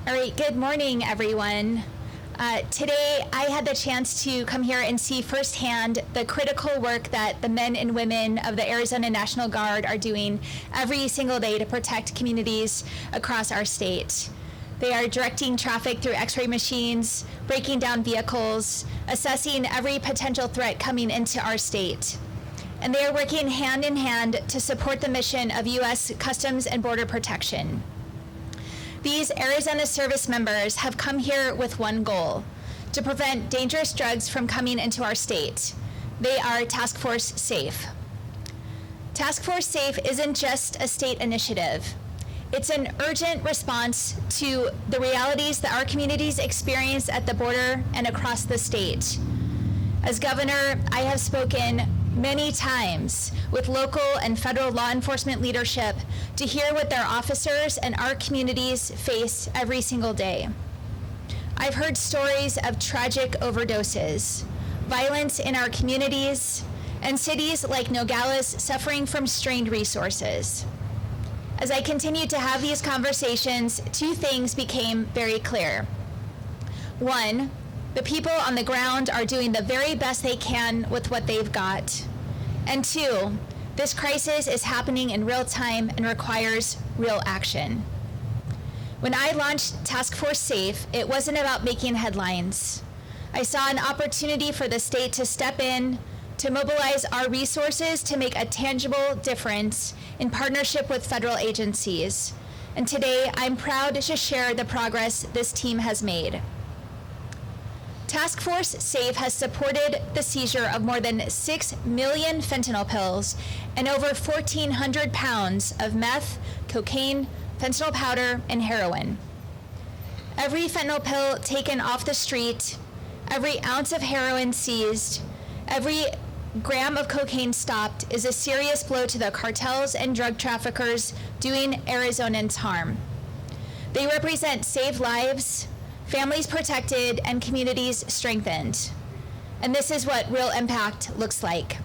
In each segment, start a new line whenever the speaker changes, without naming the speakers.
All right, good morning, everyone. Today, I had the chance to come here and see firsthand the critical work that the men and women of the Arizona National Guard are doing every single day to protect communities across our state. They are directing traffic through X-ray machines, breaking down vehicles, assessing every potential threat coming into our state. And they are working hand in hand to support the mission of U.S. Customs and Border Protection. These Arizona service members have come here with one goal: to prevent dangerous drugs from coming into our state. They are Task Force Safe. Task Force Safe isn't just a state initiative. It's an urgent response to the realities that our communities experience at the border and across the state. As governor, I have spoken many times with local and federal law enforcement leadership to hear what their officers and our communities face every single day. I've heard stories of tragic overdoses, violence in our communities, and cities like Nogales suffering from strained resources. As I continued to have these conversations, two things became very clear. One, the people on the ground are doing the very best they can with what they've got. And two, this crisis is happening in real time and requires real action. When I launched Task Force Safe, it wasn't about making headlines. I saw an opportunity for the state to step in, to mobilize our resources to make a tangible difference in partnership with federal agencies. And today, I'm proud to share the progress this team has made. Task Force Safe has supported the seizure of more than 6 million fentanyl pills and over 1,400 pounds of meth, cocaine, fentanyl powder, and heroin. Every fentanyl pill taken off the street, every ounce of heroin seized, every gram of cocaine stopped is a serious blow to the cartels and drug traffickers doing Arizonans harm. They represent saved lives, families protected, and communities strengthened. And this is what real impact looks like.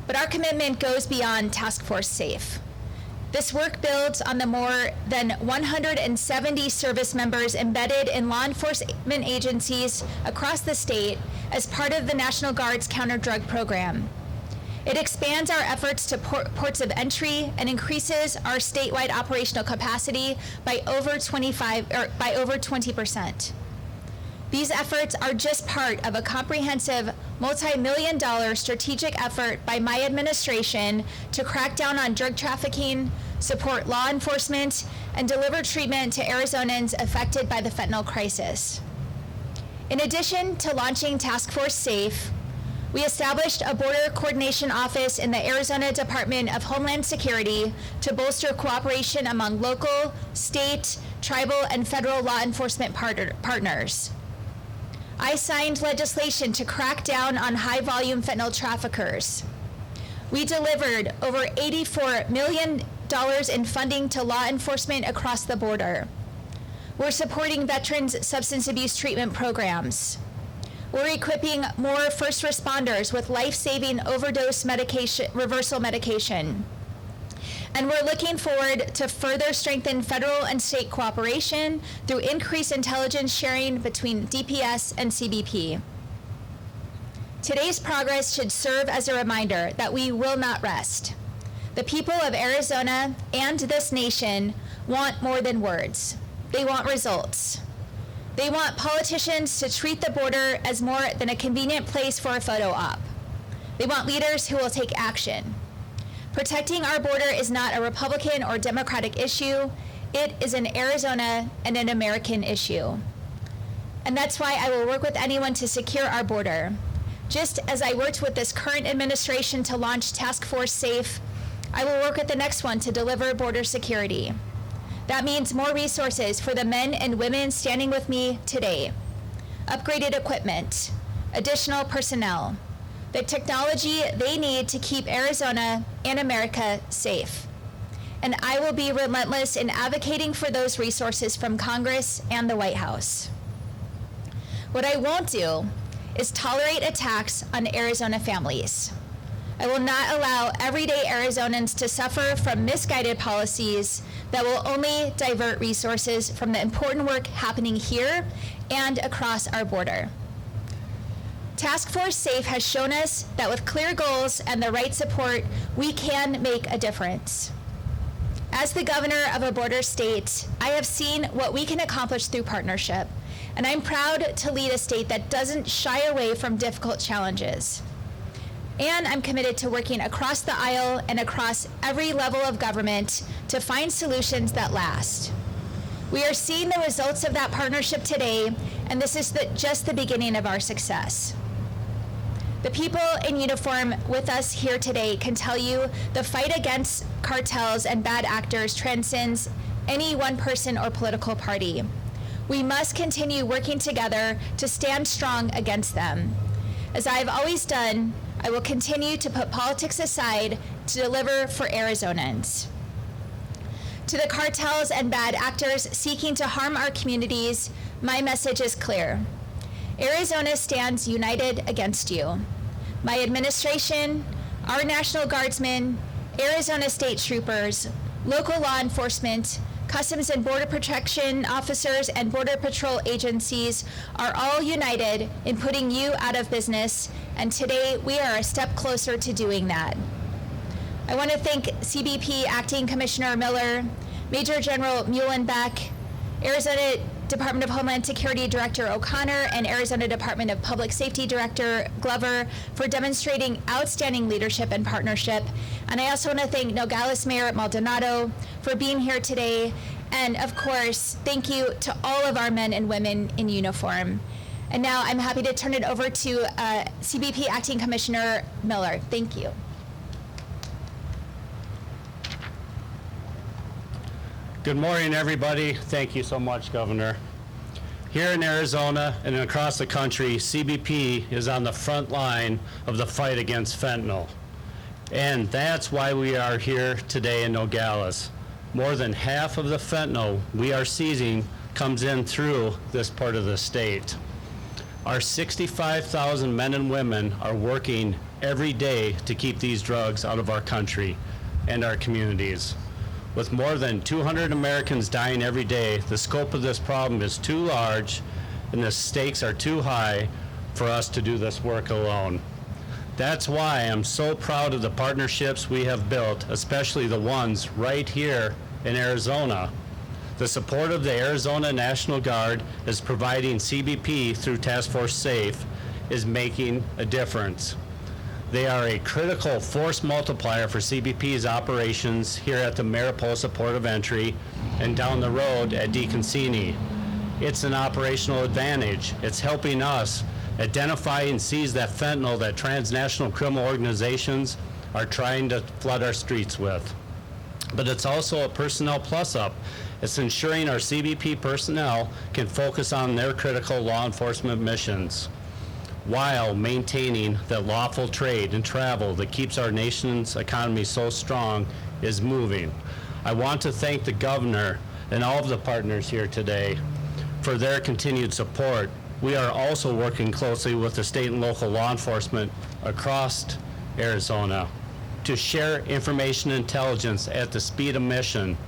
But our commitment goes beyond Task Force Safe. This work builds on the more than 170 service members embedded in law enforcement agencies across the state as part of the National Guard's counter-drug program. It expands our efforts to ports of entry and increases our statewide operational capacity by over 20%. These efforts are just part of a comprehensive multi-million-dollar strategic effort by my administration to crack down on drug trafficking, support law enforcement, and deliver treatment to Arizonans affected by the fentanyl crisis. In addition to launching Task Force Safe, we established a border coordination office in the Arizona Department of Homeland Security to bolster cooperation among local, state, tribal, and federal law enforcement partners. I signed legislation to crack down on high-volume fentanyl traffickers. We delivered over $84 million in funding to law enforcement across the border. We're supporting veterans' substance abuse treatment programs. We're equipping more first responders with life-saving overdose reversal medication. And we're looking forward to further strengthen federal and state cooperation through increased intelligence sharing between DPS and CBP. Today's progress should serve as a reminder that we will not rest. The people of Arizona and this nation want more than words. They want results. They want politicians to treat the border as more than a convenient place for a photo op. They want leaders who will take action. Protecting our border is not a Republican or Democratic issue. It is an Arizona and an American issue. And that's why I will work with anyone to secure our border. Just as I worked with this current administration to launch Task Force Safe, I will work with the next one to deliver border security. That means more resources for the men and women standing with me today, upgraded equipment, additional personnel, the technology they need to keep Arizona and America safe. And I will be relentless in advocating for those resources from Congress and the White House. What I won't do is tolerate attacks on Arizona families. I will not allow everyday Arizonans to suffer from misguided policies that will only divert resources from the important work happening here and across our border. Task Force SAFE has shown us that with clear goals and the right support, we can make a difference. As the governor of a border state, I have seen what we can accomplish through partnership, and I'm proud to lead a state that doesn't shy away from difficult challenges. And I'm committed to working across the aisle and across every level of government to find solutions that last. We are seeing the results of that partnership today, and this is just the beginning of our success. The people in uniform with us here today can tell you the fight against cartels and bad actors transcends any one person or political party. We must continue working together to stand strong against them. As I have always done, I will continue to put politics aside to deliver for Arizonans. To the cartels and bad actors seeking to harm our communities, my message is clear. Arizona stands united against you. My administration, our National Guardsmen, Arizona State Troopers, local law enforcement, Customs and Border Protection officers, and Border Patrol agencies are all united in putting you out of business, and today we are a step closer to doing that. I want to thank CBP Acting Commissioner Miller, Major General Muhlenbeck, Arizona Department of Homeland Security Director O'Connor, and Arizona Department of Public Safety Director Glover for demonstrating outstanding leadership and partnership. And I also want to thank Nogales Mayor Maldonado for being here today. And of course, thank you to all of our men and women in uniform. And now I'm happy to turn it over to CBP Acting Commissioner Miller. Thank you.
Good morning, everybody. Thank you so much, Governor. Here in Arizona and across the country, CBP is on the front line of the fight against fentanyl. And that's why we are here today in Nogales. More than half of the fentanyl we are seizing comes in through this part of the state. Our 65,000 men and women are working every day to keep these drugs out of our country and our communities. With more than 200 Americans dying every day, the scope of this problem is too large and the stakes are too high for us to do this work alone. That's why I'm so proud of the partnerships we have built, especially the ones right here in Arizona. The support of the Arizona National Guard is providing CBP through Task Force SAFE is making a difference. They are a critical force multiplier for CBP's operations here at the Mariposa Port of Entry and down the road at DeConcini. It's an operational advantage. It's helping us identify and seize that fentanyl that transnational criminal organizations are trying to flood our streets with. But it's also a personnel plus-up. It's ensuring our CBP personnel can focus on their critical law enforcement missions, while maintaining that lawful trade and travel that keeps our nation's economy so strong is moving. I want to thank the governor and all of the partners here today for their continued support. We are also working closely with the state and local law enforcement across Arizona to share information intelligence at the speed of mission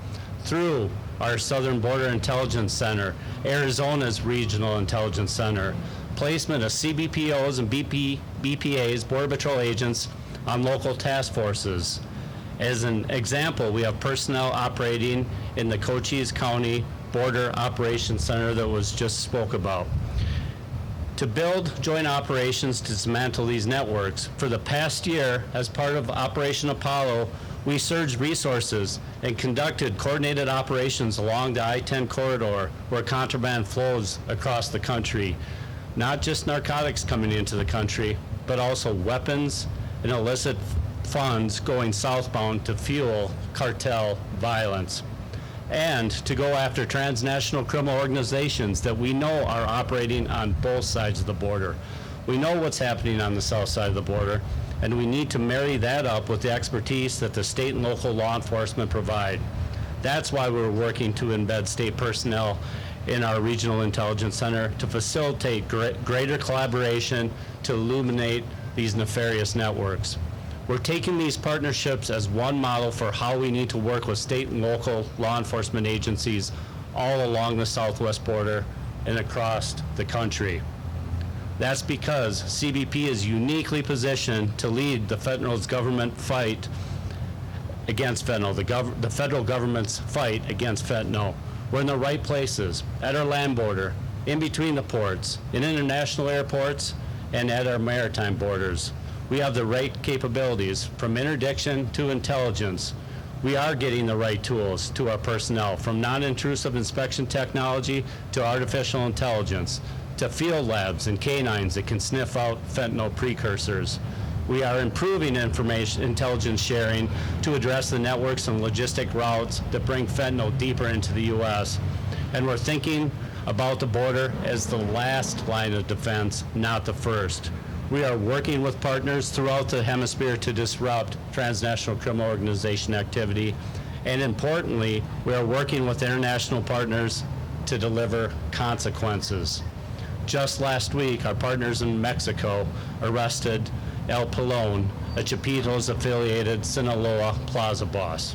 through our Southern Border Intelligence Center, Arizona's Regional Intelligence Center, placement of CBPOs and BPAs, Border Patrol agents, on local task forces. As an example, we have personnel operating in the Cochise County Border Operations Center that was just spoke about. To build joint operations to dismantle these networks, for the past year, as part of Operation Apollo, we surged resources and conducted coordinated operations along the I-10 corridor where contraband flows across the country. Not just narcotics coming into the country, but also weapons and illicit funds going southbound to fuel cartel violence. And to go after transnational criminal organizations that we know are operating on both sides of the border. We know what's happening on the south side of the border, and we need to marry that up with the expertise that the state and local law enforcement provide. That's why we're working to embed state personnel in our Regional Intelligence Center to facilitate greater collaboration to illuminate these nefarious networks. We're taking these partnerships as one model for how we need to work with state and local law enforcement agencies all along the southwest border and across the country. That's because CBP is uniquely positioned to lead the fentanyl's government fight against fentanyl, the federal government's fight against fentanyl. We're in the right places, at our land border, in between the ports, in international airports, and at our maritime borders. We have the right capabilities, from interdiction to intelligence. We are getting the right tools to our personnel, from non-intrusive inspection technology to artificial intelligence, to field labs and canines that can sniff out fentanyl precursors. We are improving intelligence sharing to address the networks and logistic routes that bring fentanyl deeper into the U.S. And we're thinking about the border as the last line of defense, not the first. We are working with partners throughout the hemisphere to disrupt transnational criminal organization activity. And importantly, we are working with international partners to deliver consequences. Just last week, our partners in Mexico arrested El Pelon, a Chapitos affiliated Sinaloa Plaza boss.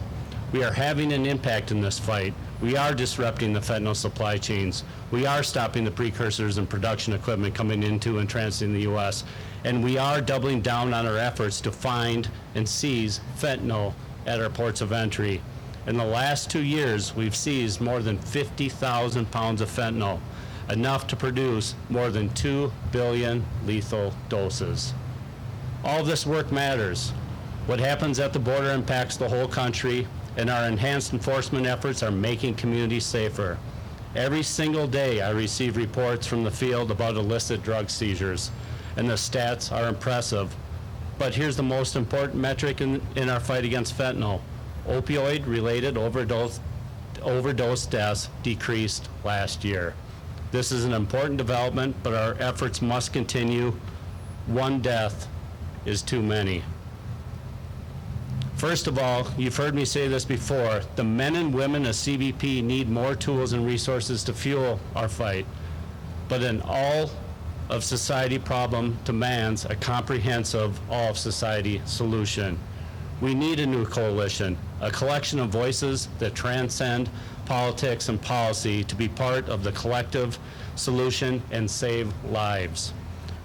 We are having an impact in this fight. We are disrupting the fentanyl supply chains. We are stopping the precursors and production equipment coming into and transiting the U.S. And we are doubling down on our efforts to find and seize fentanyl at our ports of entry. In the last 2 years, we've seized more than 50,000 pounds of fentanyl, enough to produce more than 2 billion lethal doses. All this work matters. What happens at the border impacts the whole country, and our enhanced enforcement efforts are making communities safer. Every single day I receive reports from the field about illicit drug seizures, and the stats are impressive. But here's the most important metric in our fight against fentanyl. Opioid-related overdose deaths decreased last year. This is an important development, but our efforts must continue. One death is too many. First of all, you've heard me say this before, the men and women of CBP need more tools and resources to fuel our fight. But an all of society problem demands a comprehensive all of society solution. We need a new coalition, a collection of voices that transcend politics and policy to be part of the collective solution and save lives.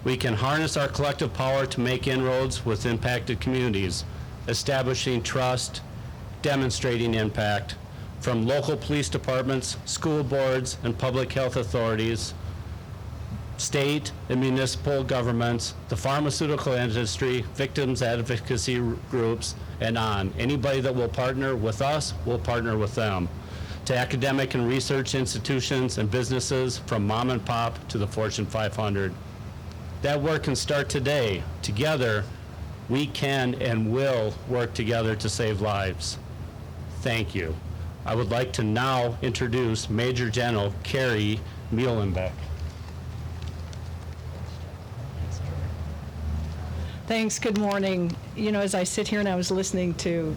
We can harness our collective power to make inroads with impacted communities, establishing trust, demonstrating impact, from local police departments, school boards, and public health authorities, state and municipal governments, the pharmaceutical industry, victims advocacy groups, and on. Anybody that will partner with us, will partner with them. To academic and research institutions and businesses, from mom and pop to the Fortune 500. That work can start today. Together, we can and will work together to save lives. Thank you. I would like to now introduce Major General Carrie Muhlenbeck.
Thanks. Good morning. You know, as I sit here and I was listening to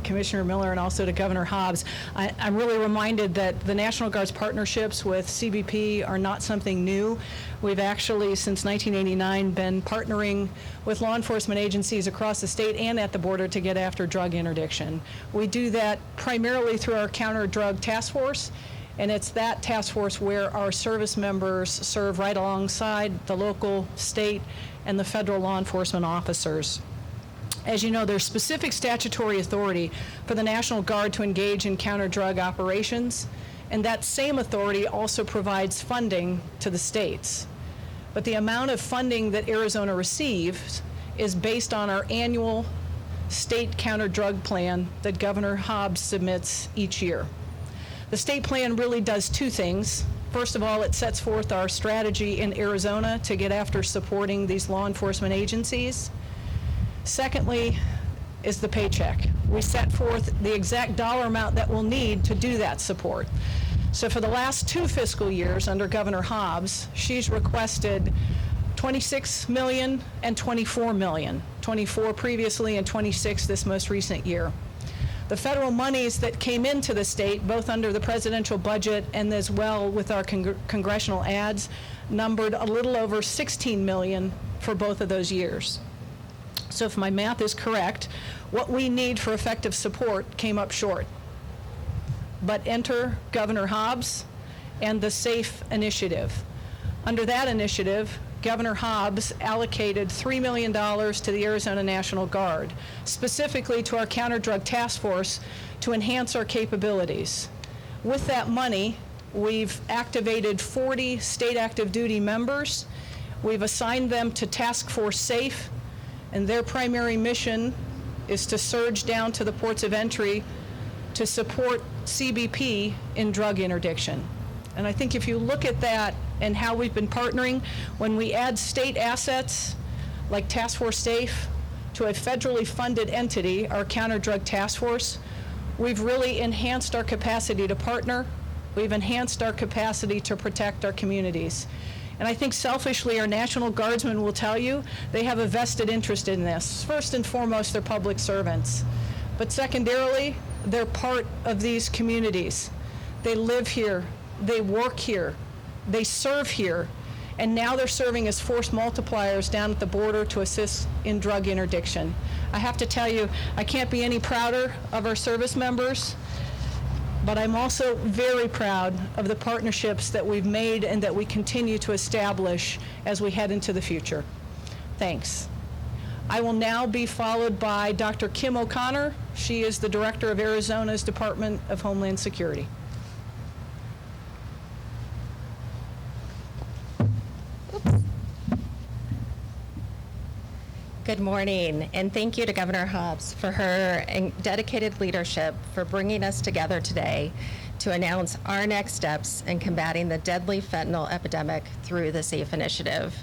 Commissioner Miller and also to Governor Hobbs, I'm really reminded that the National Guard's partnerships with CBP are not something new. We've actually, since 1989, been partnering with law enforcement agencies across the state and at the border to get after drug interdiction. We do that primarily through our counter-drug task force, and it's that task force where our service members serve right alongside the local, state, and the federal law enforcement officers. As you know, there's specific statutory authority for the National Guard to engage in counter-drug operations, and that same authority also provides funding to the states. But the amount of funding that Arizona receives is based on our annual state counter-drug plan that Governor Hobbs submits each year. The state plan really does two things. First of all, it sets forth our strategy in Arizona to get after supporting these law enforcement agencies. Secondly is the paycheck. We set forth the exact dollar amount that we'll need to do that support. So for the last 2 fiscal years under Governor Hobbs, she's requested $26 million and $24 million, 24 previously and 26 this most recent year. The federal monies that came into the state, both under the presidential budget and as well with our congressional ads, numbered a little over $16 million for both of those years. So if my math is correct, what we need for effective support came up short. But enter Governor Hobbs and the SAFE initiative. Under that initiative, Governor Hobbs allocated $3 million to the Arizona National Guard, specifically to our counter-drug task force to enhance our capabilities. With that money, we've activated 40 state active duty members. We've assigned them to Task Force SAFE, and their primary mission is to surge down to the ports of entry to support CBP in drug interdiction. And I think if you look at that and how we've been partnering, when we add state assets like Task Force SAFE to a federally funded entity, our counter-drug task force, we've really enhanced our capacity to partner. We've enhanced our capacity to protect our communities. And I think selfishly, our National Guardsmen will tell you they have a vested interest in this. First and foremost, they're public servants. But secondarily, they're part of these communities. They live here, they work here, they serve here, and now they're serving as force multipliers down at the border to assist in drug interdiction. I have to tell you, I can't be any prouder of our service members, but I'm also very proud of the partnerships that we've made and that we continue to establish as we head into the future. Thanks. I will now be followed by Dr. Kim O'Connor. She is the Director of Arizona's Department of Homeland Security.
Good morning, and thank you to Governor Hobbs for her dedicated leadership for bringing us together today to announce our next steps in combating the deadly fentanyl epidemic through the SAFE initiative.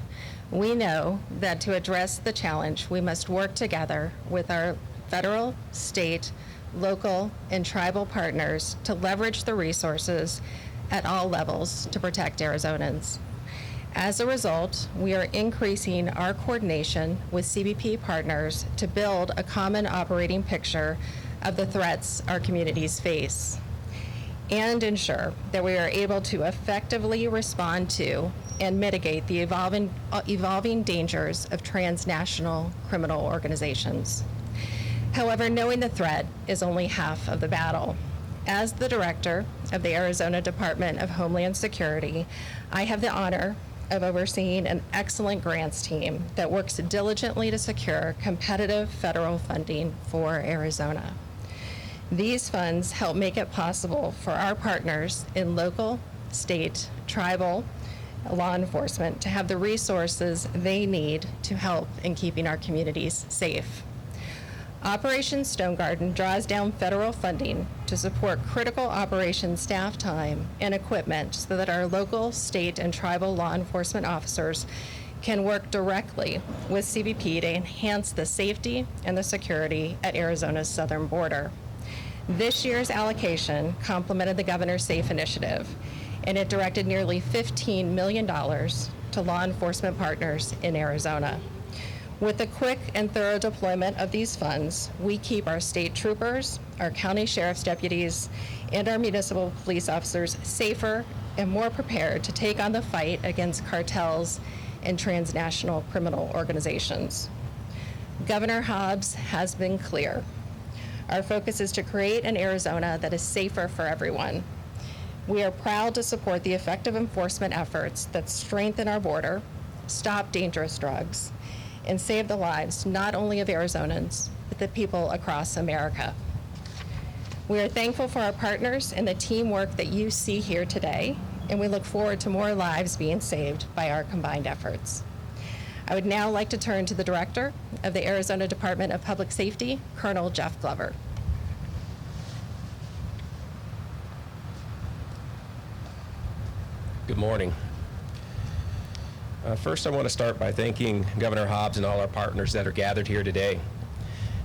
We know that to address the challenge, we must work together with our federal, state, local, and tribal partners to leverage the resources at all levels to protect Arizonans. As a result, we are increasing our coordination with CBP partners to build a common operating picture of the threats our communities face and ensure that we are able to effectively respond to and mitigate the evolving dangers of transnational criminal organizations. However, knowing the threat is only half of the battle. As the director of the Arizona Department of Homeland Security, I have the honor of overseeing an excellent grants team that works diligently to secure competitive federal funding for Arizona. These funds help make it possible for our partners in local, state, tribal, law enforcement to have the resources they need to help in keeping our communities safe. Operation Stone Garden draws down federal funding to support critical operations staff time and equipment so that our local, state, and tribal law enforcement officers can work directly with CBP to enhance the safety and the security at Arizona's southern border. This year's allocation complemented the Governor's SAFE initiative, and it directed nearly $15 million to law enforcement partners in Arizona. With the quick and thorough deployment of these funds, we keep our state troopers, our county sheriff's deputies, and our municipal police officers safer and more prepared to take on the fight against cartels and transnational criminal organizations. Governor Hobbs has been clear. Our focus is to create an Arizona that is safer for everyone. We are proud to support the effective enforcement efforts that strengthen our border, stop dangerous drugs, and save the lives not only of Arizonans, but the people across America. We are thankful for our partners and the teamwork that you see here today, and we look forward to more lives being saved by our combined efforts. I would now like to turn to the Director of the Arizona Department of Public Safety, Colonel Jeff Glover.
Good morning. First, I want to start by thanking Governor Hobbs and all our partners that are gathered here today.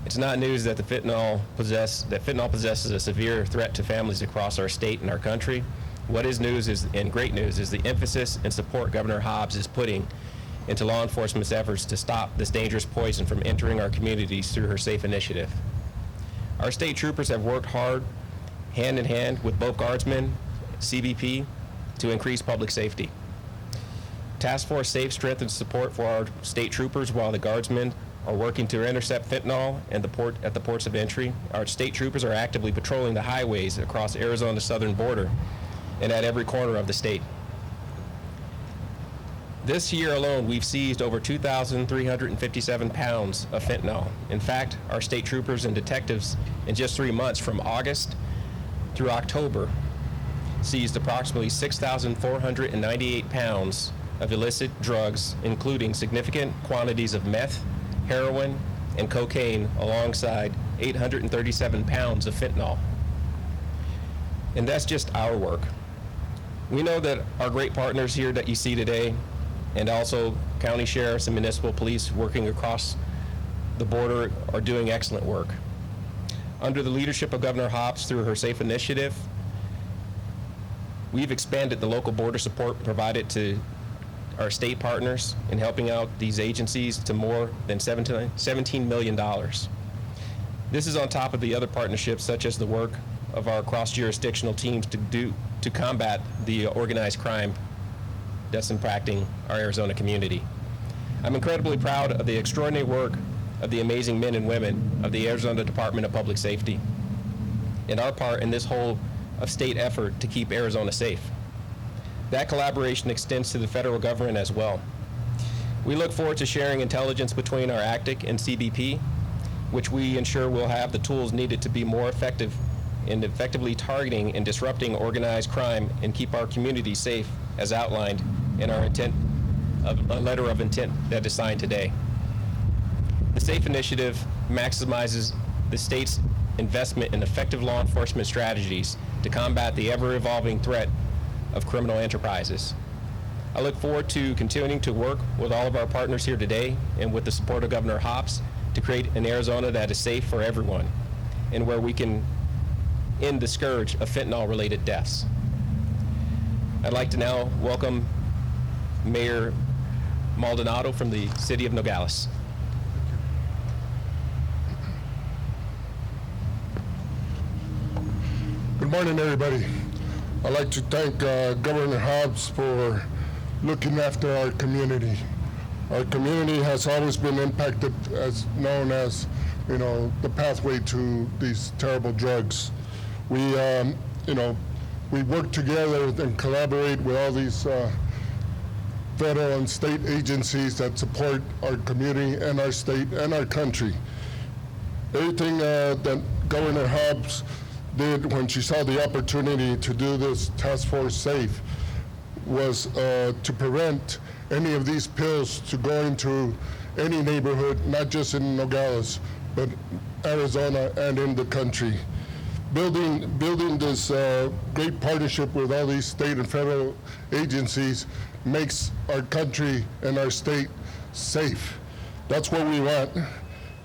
It's not news that fentanyl possesses a severe threat to families across our state and our country. What is news is, and great news, is the emphasis and support Governor Hobbs is putting into law enforcement's efforts to stop this dangerous poison from entering our communities through her SAFE initiative. Our state troopers have worked hard, hand in hand with both Guardsmen, CBP, to increase public safety. Task Force SAFE strengthens support for our state troopers while the Guardsmen are working to intercept fentanyl at the ports of entry. Our state troopers are actively patrolling the highways across Arizona's southern border and at every corner of the state. This year alone, we've seized over 2,357 pounds of fentanyl. In fact, our state troopers and detectives in just 3 months, from August through October, seized approximately 6,498 pounds of illicit drugs, including significant quantities of meth, heroin, and cocaine, alongside 837 pounds of fentanyl. And that's just our work. We know that our great partners here that you see today, and also county sheriffs and municipal police working across the border, are doing excellent work. Under the leadership of Governor Hobbs through her SAFE initiative, we've expanded the local border support provided to our state partners in helping out these agencies to more than $17 million. This is on top of the other partnerships, such as the work of our cross-jurisdictional teams to combat the organized crime that's impacting our Arizona community. I'm incredibly proud of the extraordinary work of the amazing men and women of the Arizona Department of Public Safety and our part in this whole of state effort to keep Arizona safe. That collaboration extends to the federal government as well. We look forward to sharing intelligence between our ACTIC and CBP, which we ensure will have the tools needed to be more effective in effectively targeting and disrupting organized crime and keep our community safe, as outlined in our letter of intent that is signed today. The SAFE initiative maximizes the state's investment in effective law enforcement strategies to combat the ever-evolving threat of criminal enterprises. I look forward to continuing to work with all of our partners here today and with the support of Governor Hobbs to create an Arizona that is safe for everyone and where we can end the scourge of fentanyl-related deaths. I'd like to now welcome Mayor Maldonado from the city of Nogales.
Good morning, everybody. I'd like to thank Governor Hobbs for looking after our community. Our community has always been impacted, as known as, the pathway to these terrible drugs. We work together and collaborate with all these federal and state agencies that support our community and our state and our country. Everything that Governor Hobbs did when she saw the opportunity to do this task force SAFE was to prevent any of these pills to go into any neighborhood, not just in Nogales, but Arizona and in the country. Building this great partnership with all these state and federal agencies makes our country and our state safe. That's what we want,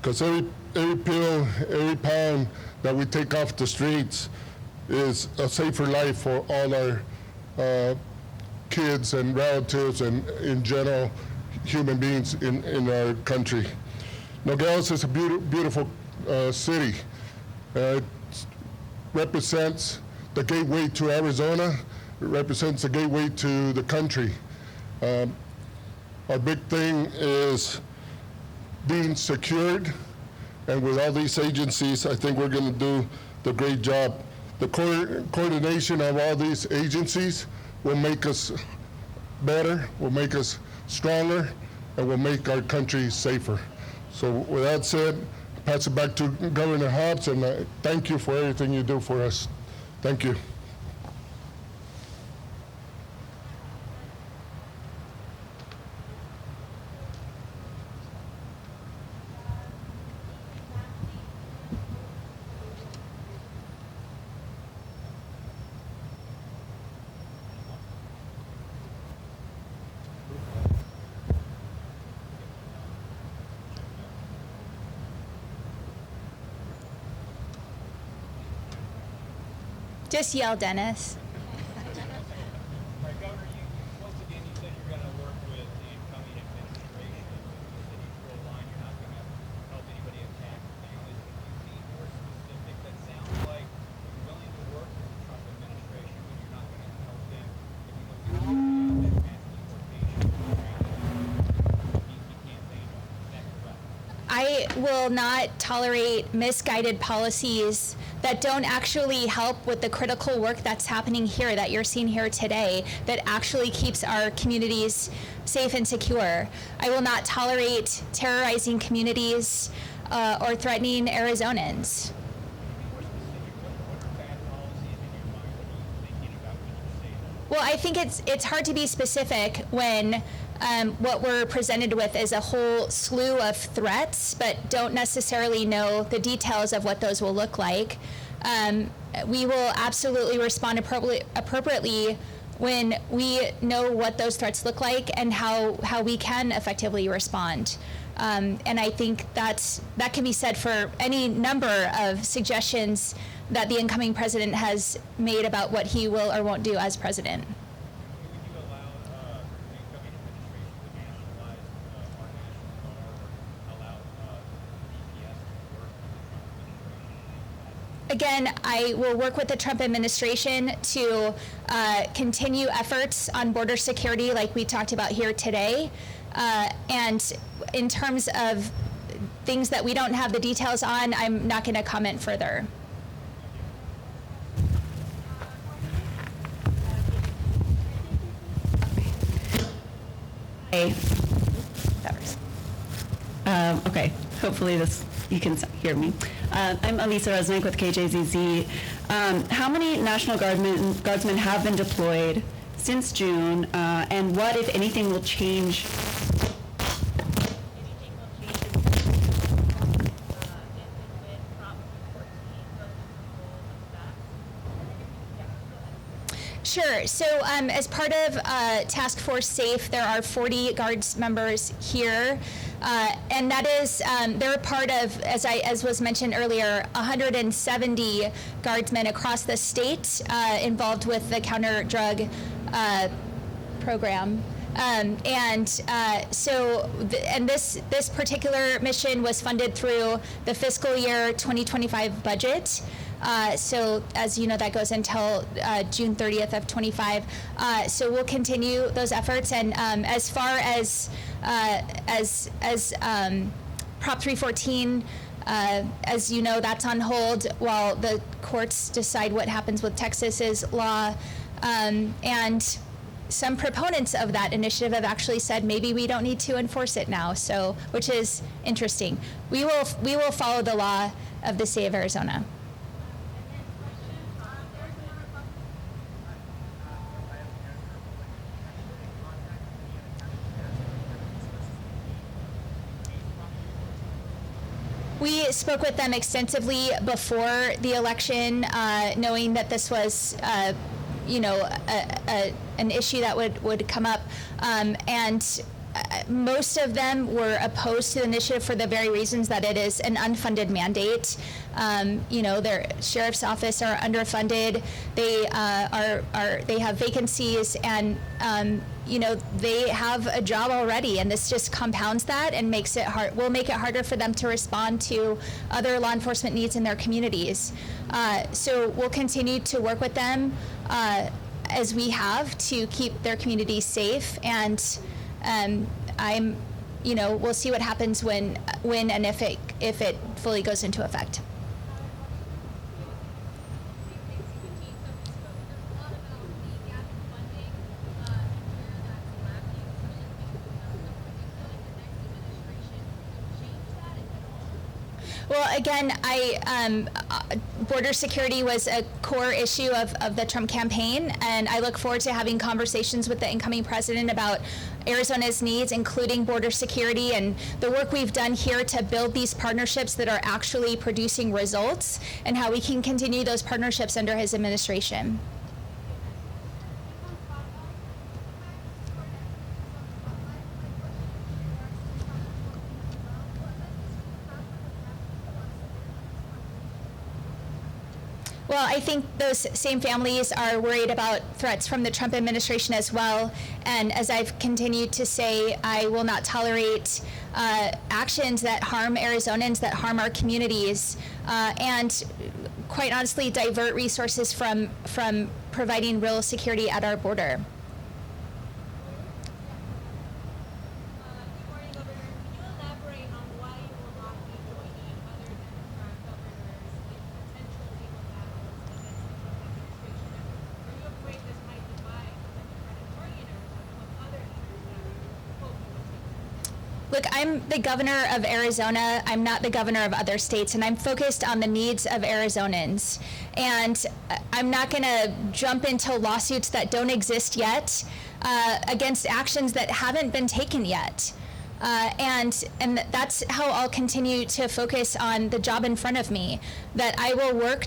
because every pill, every pound that we take off the streets is a safer life for all our kids and relatives and, in general, human beings in our country. Nogales is a beautiful city. It represents the gateway to Arizona. It represents the gateway to the country. Our big thing is being secured, and with all these agencies, I think we're going to do the great job. The coordination of all these agencies will make us better, will make us stronger, and will make our country safer. So with that said, I pass it back to Governor Hobbs, and I thank you for everything you do for us. Thank you.
Just yell, Dennis.
Right, Governor, once again, you said you're going to work with the incoming administration with the city through a line. You're not going to help anybody attack families. Can you be more specific? That sounds like you're willing to work with the Trump administration, but you're not going to help them. If you look at that mass deportation program that the campaign on, is that correct?
will not tolerate misguided policies that don't actually help with the critical work that's happening here, that you're seeing here today, that actually keeps our communities safe and secure. I will not tolerate terrorizing communities or threatening Arizonans.
More specific, what are bad policies in your mind? What are you thinking about when you say that?
Well, I think it's hard to be specific when what we're presented with is a whole slew of threats, but don't necessarily know the details of what those will look like. We will absolutely respond appropriately when we know what those threats look like and how we can effectively respond. And I think that can be said for any number of suggestions that the incoming president has made about what he will or won't do as president.
Would you allow the incoming administration to nationalize our National Guard or allow DPS to work with the Trump administration?
Again, I will work with the Trump administration to continue efforts on border security like we talked about here today. And in terms of things that we don't have the details on, I'm not going to comment further.
Hey. That works. Okay, hopefully you can hear me. I'm Elisa Resnick with KJZZ. How many National Guardsmen have been deployed since June, and what, if anything, will change?
Sure. So as part of Task Force SAFE, there are 40 Guards members here. And that is, they're a part of, as was mentioned earlier, 170 Guardsmen across the state involved with the counter-drug program. This particular mission was funded through the fiscal year 2025 budget. So as you know, that goes until June 30th of 25. So we'll continue those efforts. And as far as Prop 314, as you know, that's on hold while the courts decide what happens with Texas's law. And some proponents of that initiative have actually said maybe we don't need to enforce it now. So, which is interesting. We will follow the law of the state of Arizona. We spoke with them extensively before the election, knowing that this was, an issue that would come up, and most of them were opposed to the initiative for the very reasons that it is an unfunded mandate. Their sheriff's office are underfunded. They they have vacancies, and they have a job already, and this just compounds that and makes it hard. Will make it harder for them to respond to other law enforcement needs in their communities. So we'll continue to work with them as we have to keep their communities safe, and we'll see what happens when and if it fully goes into effect. Well, again, border security was a core issue of the Trump campaign, and I look forward to having conversations with the incoming president about Arizona's needs, including border security, and the work we've done here to build these partnerships that are actually producing results, and how we can continue those partnerships under his administration. Well, I think those same families are worried about threats from the Trump administration as well. And as I've continued to say, I will not tolerate actions that harm Arizonans, that harm our communities, and quite honestly, divert resources from providing real security at our border.
Good morning, Governor. Can you elaborate on why you will not be
Look, I'm the governor of Arizona. I'm not the governor of other states, and I'm focused on the needs of Arizonans. And I'm not going to jump into lawsuits that don't exist yet against actions that haven't been taken yet. And that's how I'll continue to focus on the job in front of me, that I will work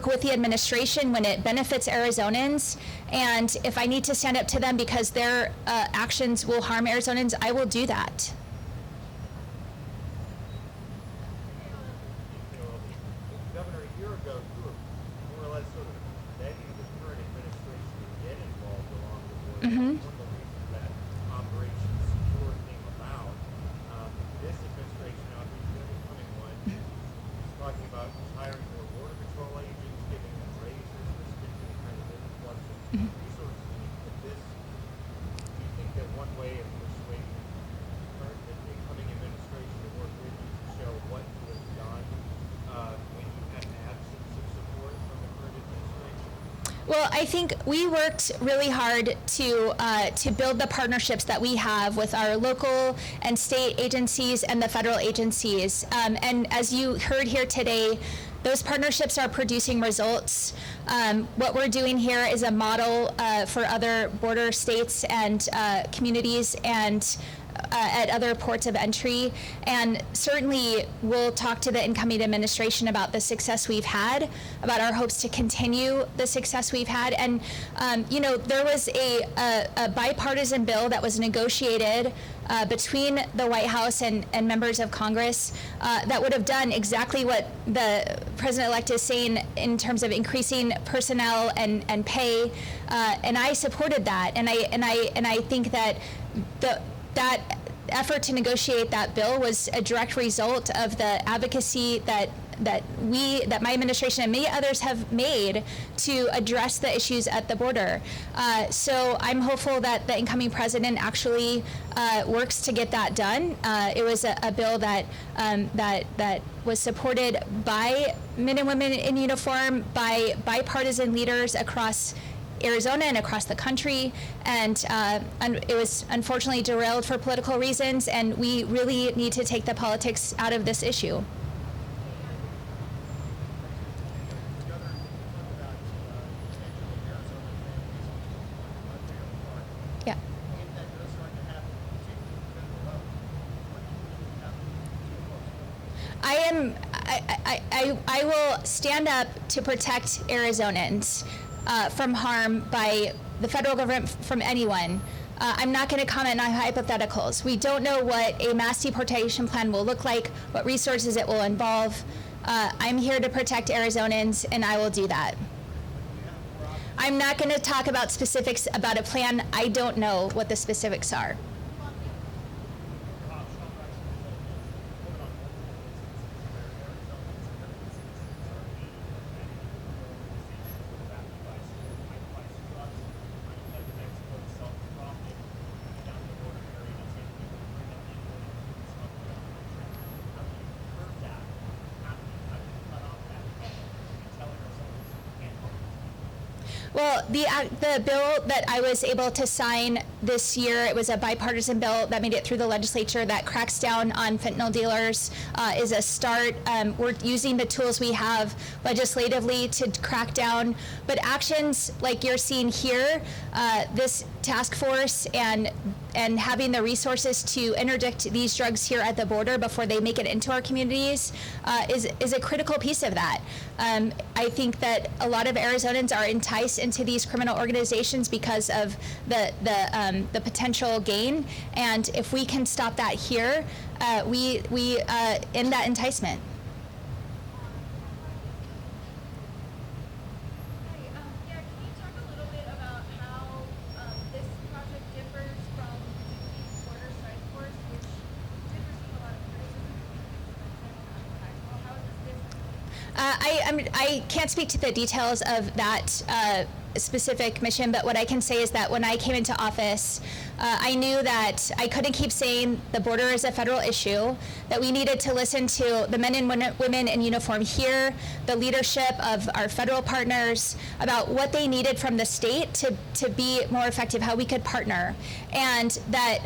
with the administration when it benefits Arizonans, and if I need to stand up to them because their actions will harm Arizonans, I will do that.
Governor, a year ago, you were more or less sort of begging the current administration to get involved along the border.
Mm-hmm.
One of the reasons that Operation Secure came about. This administration, obviously the incoming one, is talking about hiring more border patrol agents, giving them raises, restricting the kind of influx of resources into this. Do you think that one way of persuading the incoming administration to work with you to show what you have done when you had an absence of support from the current administration?
Well, I think we worked really hard to build the partnerships that we have with our local and state agencies and the federal agencies. And as you heard here today, those partnerships are producing results. What we're doing here is a model for other border states and communities and at other ports of entry, and certainly we'll talk to the incoming administration about the success we've had, about our hopes to continue the success we've had. And there was a bipartisan bill that was negotiated between the White House and members of Congress that would have done exactly what the president-elect is saying in terms of increasing personnel and pay, and I supported that, and I think that that effort to negotiate that bill was a direct result of the advocacy that my administration and many others have made to address the issues at the border. So I'm hopeful that the incoming president actually works to get that done. It was a bill that was supported by men and women in uniform, by bipartisan leaders across Arizona and across the country, and it was unfortunately derailed for political reasons, and we really need to take the politics out of this issue. Yeah. I will stand up to protect Arizonans from harm by the federal government, from anyone. I'm not going to comment on hypotheticals. We don't know what a mass deportation plan will look like, what resources it will involve. I'm here to protect Arizonans, and I will do that. I'm not going to talk about specifics about a plan. I don't know what the specifics are. Well, the bill that I was able to sign this year, it was a bipartisan bill that made it through the legislature that cracks down on fentanyl dealers, is a start. We're using the tools we have legislatively to crack down, but actions like you're seeing here, this task force and having the resources to interdict these drugs here at the border before they make it into our communities is a critical piece of that. I think that a lot of Arizonans are enticed into these criminal organizations because of the potential gain, and if we can stop that here, we end that enticement. I can't speak to the details of that specific mission, but what I can say is that when I came into office, I knew that I couldn't keep saying the border is a federal issue, that we needed to listen to the men and women in uniform here, the leadership of our federal partners, about what they needed from the state to be more effective, how we could partner, and that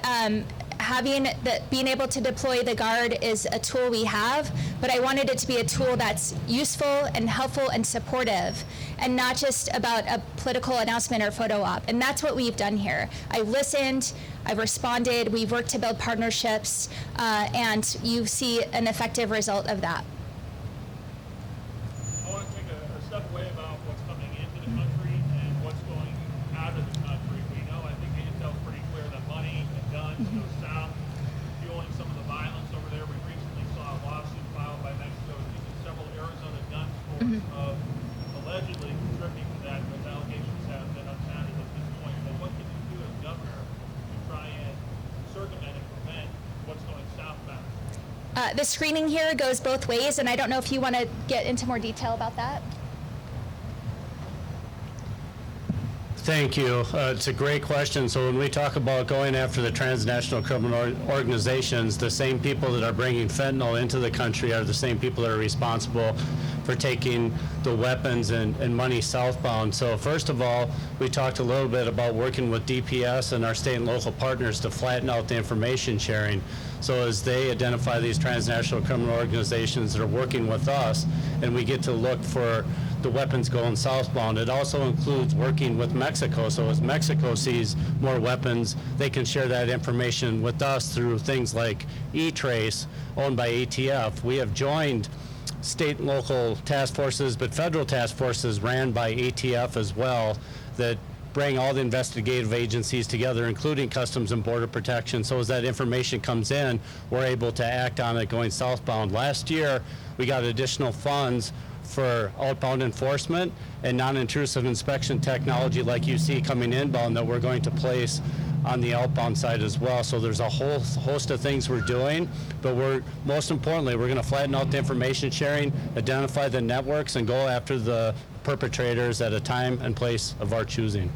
being able to deploy the Guard is a tool we have, but I wanted it to be a tool that's useful and helpful and supportive, and not just about a political announcement or photo op. And that's what we've done here. I've listened, I've responded, we've worked to build partnerships, and you see an effective result of that.
I want to take a step away about what's coming into the country and what's going out of the country. We know, I think the intel's pretty clear that money and guns go south, fueling some of the violence over there. We recently saw a lawsuit filed by Mexico accusing several Arizona gun stores of allegedly contributing to that. Those allegations have been unfounded at this point. But what can you do as governor to try and circumvent and prevent what's going southbound?
The screening here goes both ways, and I don't know if you want to get into more detail about that.
Thank you. It's a great question. So when we talk about going after the transnational criminal organizations, the same people that are bringing fentanyl into the country are the same people that are responsible for taking the weapons and money southbound. So first of all, we talked a little bit about working with DPS and our state and local partners to flatten out the information sharing. So as they identify these transnational criminal organizations that are working with us, and we get to look for the weapons going southbound. It also includes working with Mexico. So as Mexico sees more weapons, they can share that information with us through things like E-Trace, owned by ATF. We have joined state and local task forces, but federal task forces ran by ATF as well, that bring all the investigative agencies together, including Customs and Border Protection. So as that information comes in, we're able to act on it going southbound. Last year, we got additional funds for outbound enforcement and non-intrusive inspection technology like you see coming inbound that we're going to place on the outbound side as well. So there's a whole host of things we're doing, but most importantly, we're going to flatten out the information sharing, identify the networks, and go after the perpetrators at a time and place of our choosing.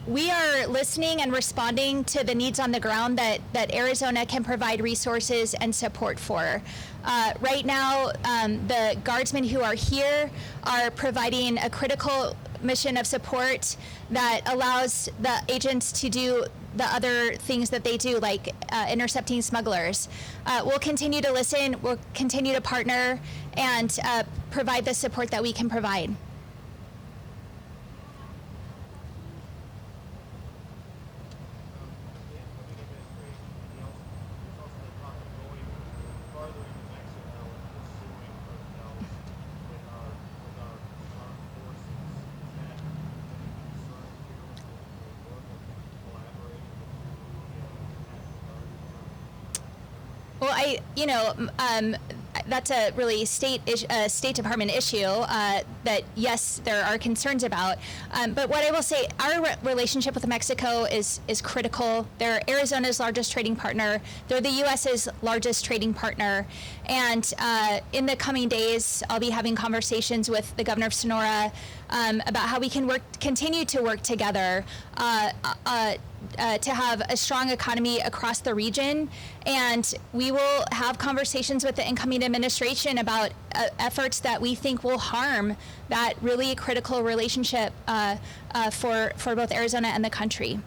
We are listening and responding to the needs on the ground that Arizona can provide resources and support for. Right now, the guardsmen who are here are providing a critical mission of support that allows the agents to do the other things that they do, like intercepting smugglers. We'll continue to listen, we'll continue to partner, and provide the support that we can provide. Well, that's a really State Department issue that, yes, there are concerns about. But what I will say, our relationship with Mexico is critical. They're Arizona's largest trading partner. They're the U.S.'s largest trading partner. And in the coming days, I'll be having conversations with the governor of Sonora about how we can continue to work together to have a strong economy across the region. And we will have conversations with the incoming administration about efforts that we think will harm that really critical relationship for both Arizona and the country.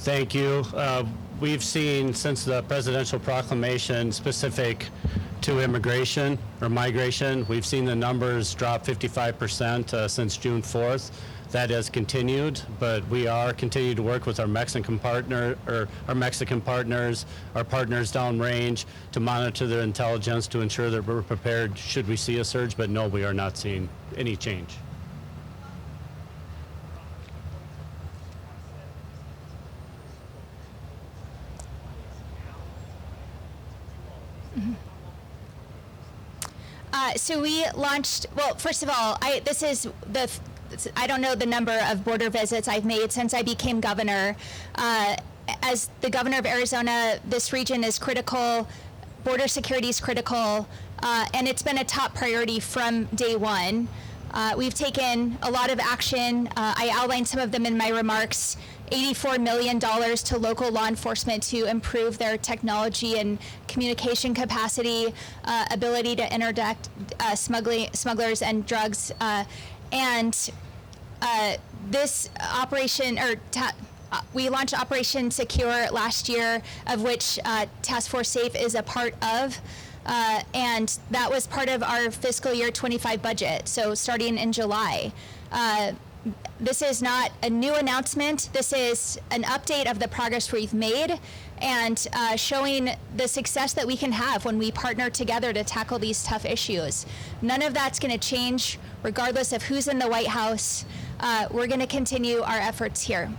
Thank you. We've seen since the presidential proclamation specific to immigration or migration, we've seen the numbers drop 55% since June 4th. That has continued, but we are continuing to work with our Mexican partners, our partners downrange to monitor their intelligence to ensure that we're prepared should we see a surge, but no, we are not seeing any change.
So we launched, well, first of all, I don't know the number of border visits I've made since I became governor. As the governor of Arizona, this region is critical, border security is critical, and it's been a top priority from day one. We've taken a lot of action. I outlined some of them in my remarks. $84 million to local law enforcement to improve their technology and communication capacity, ability to interdict smugglers and drugs. This operation, we launched Operation Secure last year, of which Task Force SAFE is a part of. And that was part of our fiscal year 25 budget, so starting in July. This is not a new announcement. This is an update of the progress we've made and showing the success that we can have when we partner together to tackle these tough issues. None of that's going to change regardless of who's in the White House. We're going to continue our efforts here.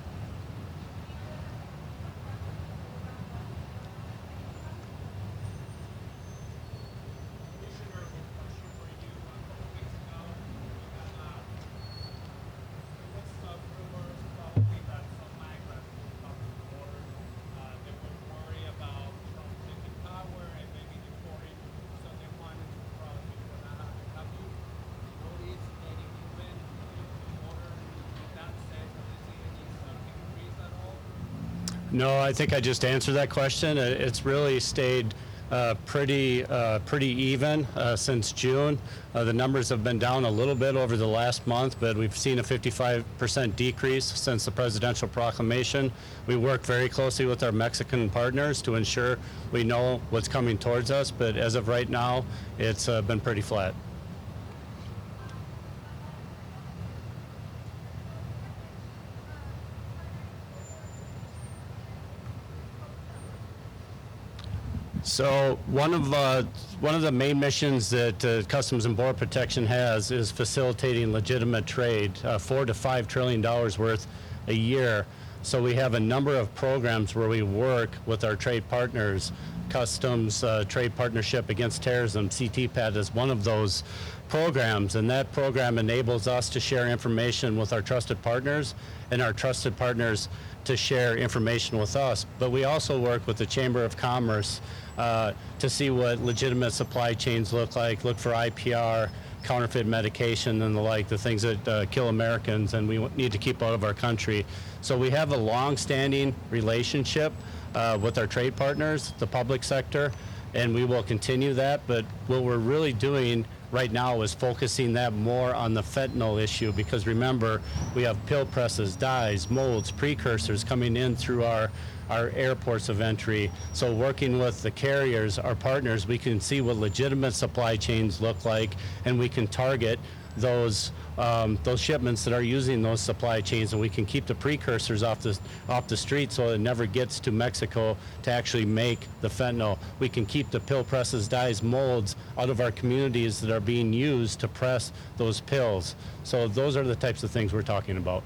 No, I think I just answered that question. It's really stayed pretty even since June. The numbers have been down a little bit over the last month, but we've seen a 55% decrease since the presidential proclamation. We work very closely with our Mexican partners to ensure we know what's coming towards us, but as of right now, it's been pretty flat. So one of the main missions that Customs and Border Protection has is facilitating legitimate trade, $4 to $5 trillion worth a year. So we have a number of programs where we work with our trade partners. Customs Trade Partnership Against Terrorism, CTPAT, is one of those programs, and that program enables us to share information with our trusted partners and our trusted partners to share information with us. But we also work with the Chamber of Commerce to see what legitimate supply chains look like, look for IPR, counterfeit medication and the like, the things that kill Americans and we need to keep out of our country. So we have a long-standing relationship with our trade partners, the public sector, and we will continue that. But what we're really doing right now is focusing that more on the fentanyl issue, because remember, we have pill presses, dyes, molds, precursors coming in through our airports of entry. So working with the carriers, our partners, we can see what legitimate supply chains look like, and we can target those shipments that are using those supply chains, and we can keep the precursors off the street so it never gets to Mexico to actually make the fentanyl. We can keep the pill presses, dyes, molds out of our communities that are being used to press those pills. So those are the types of things we're talking about.